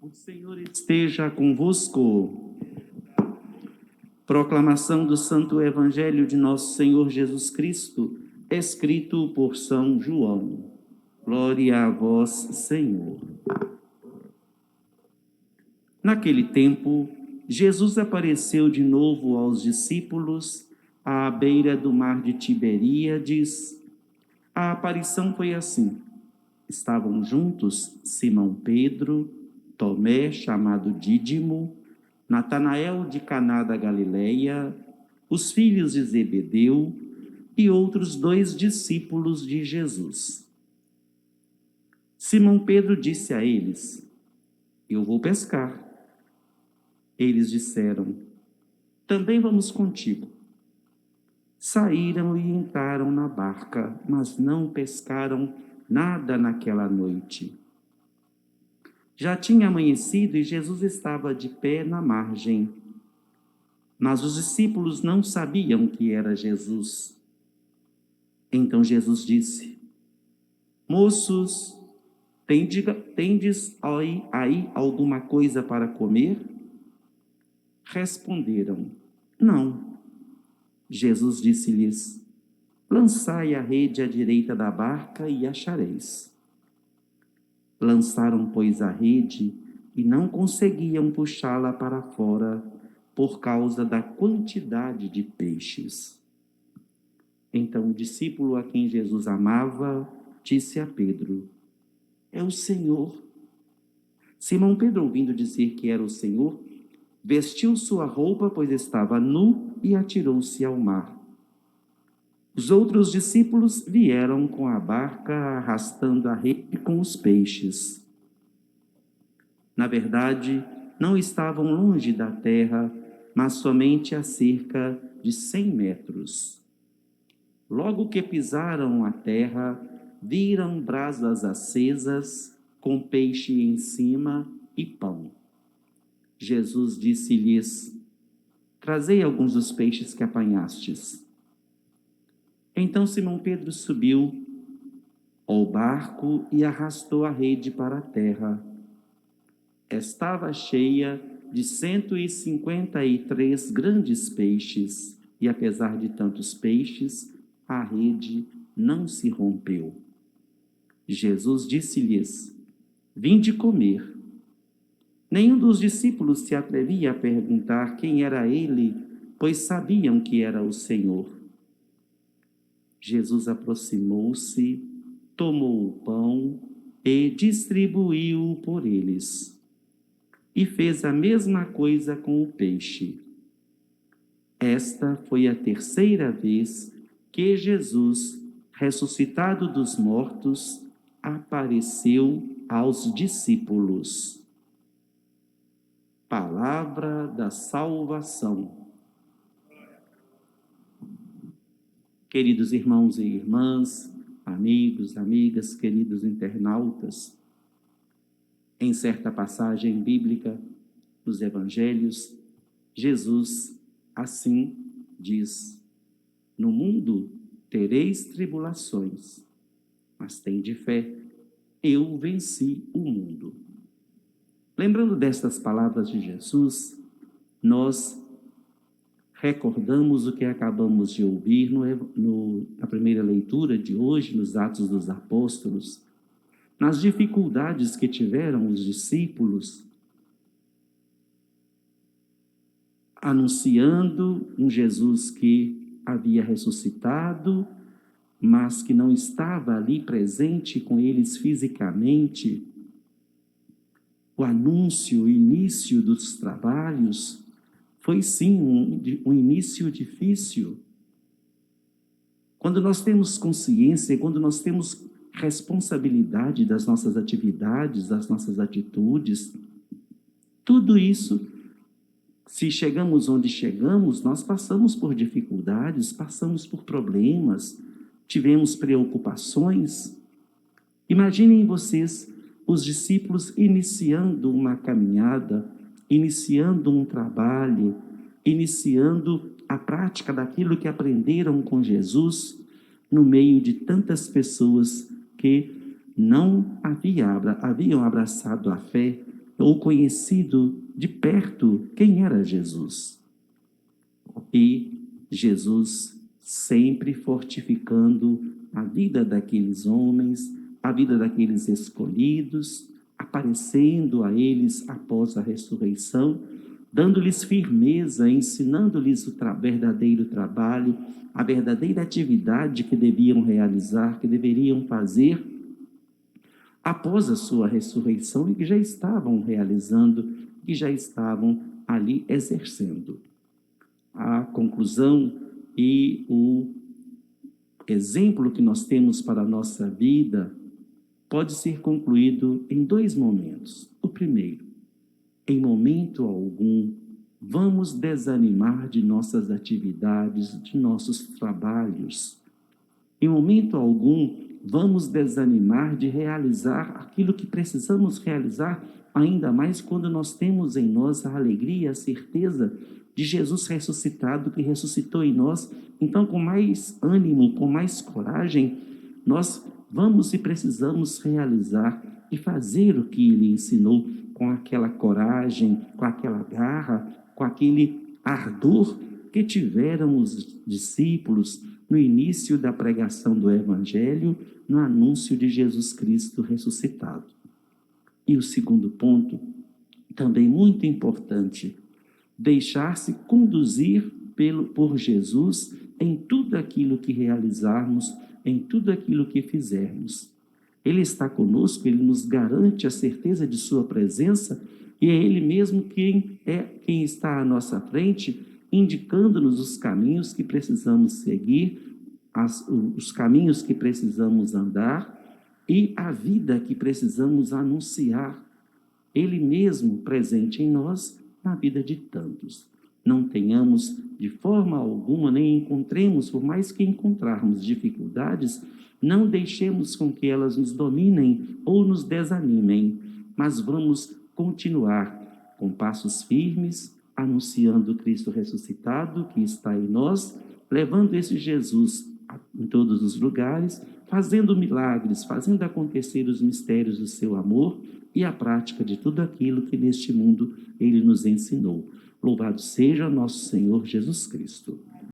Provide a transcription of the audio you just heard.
O Senhor esteja convosco. Proclamação do Santo Evangelho de nosso Senhor Jesus Cristo, escrito por São João. Glória a vós, Senhor. Naquele tempo, Jesus apareceu de novo aos discípulos à beira do mar de Tiberíades. A aparição foi assim. Estavam juntos Simão Pedro, Tomé, chamado Dídimo, Natanael de Caná da Galileia, os filhos de Zebedeu e outros 2 discípulos de Jesus. Simão Pedro disse a eles: Eu vou pescar. Eles disseram: Também vamos contigo. Saíram e entraram na barca, mas não pescaram nada naquela noite. Já tinha amanhecido e Jesus estava de pé na margem. Mas os discípulos não sabiam que era Jesus. Então Jesus disse: Moços, tendes aí alguma coisa para comer? Responderam: Não. Jesus disse-lhes: Lançai a rede à direita da barca e achareis. Lançaram, pois, a rede e não conseguiam puxá-la para fora por causa da quantidade de peixes. Então o discípulo a quem Jesus amava disse a Pedro: É o Senhor. Simão Pedro, ouvindo dizer que era o Senhor, vestiu sua roupa, pois estava nu, e atirou-se ao mar. Os outros discípulos vieram com a barca, arrastando a rede com os peixes. Na verdade, não estavam longe da terra, mas somente a cerca de 100 metros. Logo que pisaram a terra, viram brasas acesas, com peixe em cima e pão. Jesus disse-lhes: Trazei alguns dos peixes que apanhastes. Então Simão Pedro subiu ao barco e arrastou a rede para a terra. Estava cheia de 153 grandes peixes, e apesar de tantos peixes, a rede não se rompeu. Jesus disse-lhes: Vinde comer. Nenhum dos discípulos se atrevia a perguntar quem era ele, pois sabiam que era o Senhor. Jesus aproximou-se, tomou o pão e distribuiu-o por eles. E fez a mesma coisa com o peixe. Esta foi a 3ª vez que Jesus, ressuscitado dos mortos, apareceu aos discípulos. Palavra da salvação. Queridos irmãos e irmãs, amigos, amigas, queridos internautas, em certa passagem bíblica dos evangelhos, Jesus assim diz: No mundo tereis tribulações, mas tende fé, eu venci o mundo. Lembrando destas palavras de Jesus, nós recordamos o que acabamos de ouvir na primeira leitura de hoje, nos Atos dos Apóstolos, nas dificuldades que tiveram os discípulos, anunciando um Jesus que havia ressuscitado, mas que não estava ali presente com eles fisicamente. O anúncio, o início dos trabalhos, foi sim um início difícil. Quando nós temos consciência, quando nós temos responsabilidade das nossas atividades, das nossas atitudes, tudo isso, se chegamos onde chegamos, nós passamos por dificuldades, passamos por problemas, tivemos preocupações. Imaginem vocês, os discípulos iniciando uma caminhada, iniciando um trabalho, iniciando a prática daquilo que aprenderam com Jesus, no meio de tantas pessoas que não haviam abraçado a fé, ou conhecido de perto quem era Jesus. E Jesus sempre fortificando a vida daqueles homens, a vida daqueles escolhidos, aparecendo a eles após a ressurreição, dando-lhes firmeza, ensinando-lhes o verdadeiro trabalho, a verdadeira atividade que deviam realizar, que deveriam fazer após a sua ressurreição e que já estavam realizando, que já estavam ali exercendo. A conclusão e o exemplo que nós temos para a nossa vida pode ser concluído em 2 momentos. O primeiro, em momento algum, vamos desanimar de nossas atividades, de nossos trabalhos. Em momento algum, vamos desanimar de realizar aquilo que precisamos realizar, ainda mais quando nós temos em nós a alegria e a certeza de Jesus ressuscitado, que ressuscitou em nós. Então, com mais ânimo, com mais coragem, nós vamos e precisamos realizar e fazer o que ele ensinou, com aquela coragem, com aquela garra, com aquele ardor que tiveram os discípulos no início da pregação do Evangelho, no anúncio de Jesus Cristo ressuscitado. E o segundo ponto, também muito importante, deixar-se conduzir por Jesus em tudo aquilo que realizarmos, em tudo aquilo que fizermos. Ele está conosco, ele nos garante a certeza de sua presença e é ele mesmo quem está à nossa frente, indicando-nos os caminhos que precisamos seguir, os caminhos que precisamos andar e a vida que precisamos anunciar. Ele mesmo presente em nós, na vida de tantos. Não tenhamos de forma alguma, nem encontremos, por mais que encontrarmos dificuldades, não deixemos com que elas nos dominem ou nos desanimem, mas vamos continuar com passos firmes, anunciando Cristo ressuscitado que está em nós, levando esse Jesus em todos os lugares, fazendo milagres, fazendo acontecer os mistérios do seu amor e a prática de tudo aquilo que neste mundo ele nos ensinou. Louvado seja nosso Senhor Jesus Cristo.